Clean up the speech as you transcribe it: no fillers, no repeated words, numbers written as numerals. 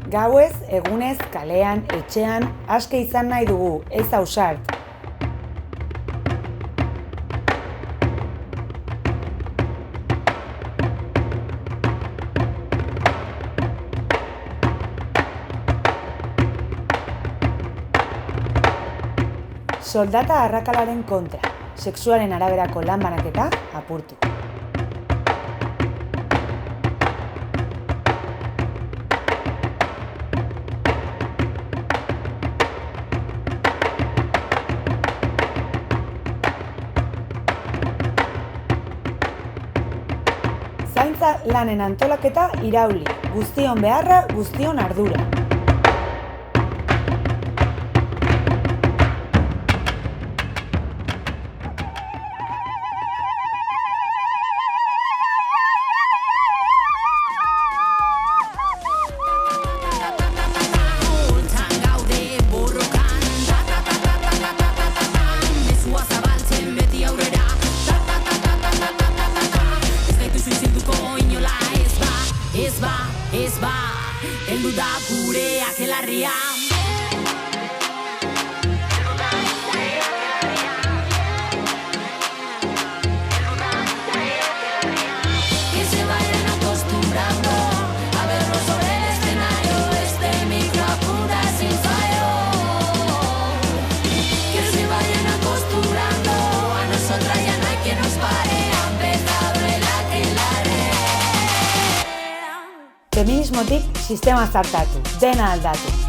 Gauez, egunez, kalean, etxean, aske izan nahi dugu, ez ausart. Soldata arrakalaren kontra, sexuaren araberako lan banaketa apurtu. Zaintza lanen antolaketa irauli, guztion beharra, guztion ardura. Ez ba, heldu da gure akelarria. Que se vayan acostumbrando a vernos sobre el escenario, este micro apunta sin fallo. Que se vayan acostumbrando a nosotras, ya no hay quien nos pare. Ha empezado el aquelarre. Feminismotik sistema zartatu, dena aldatu.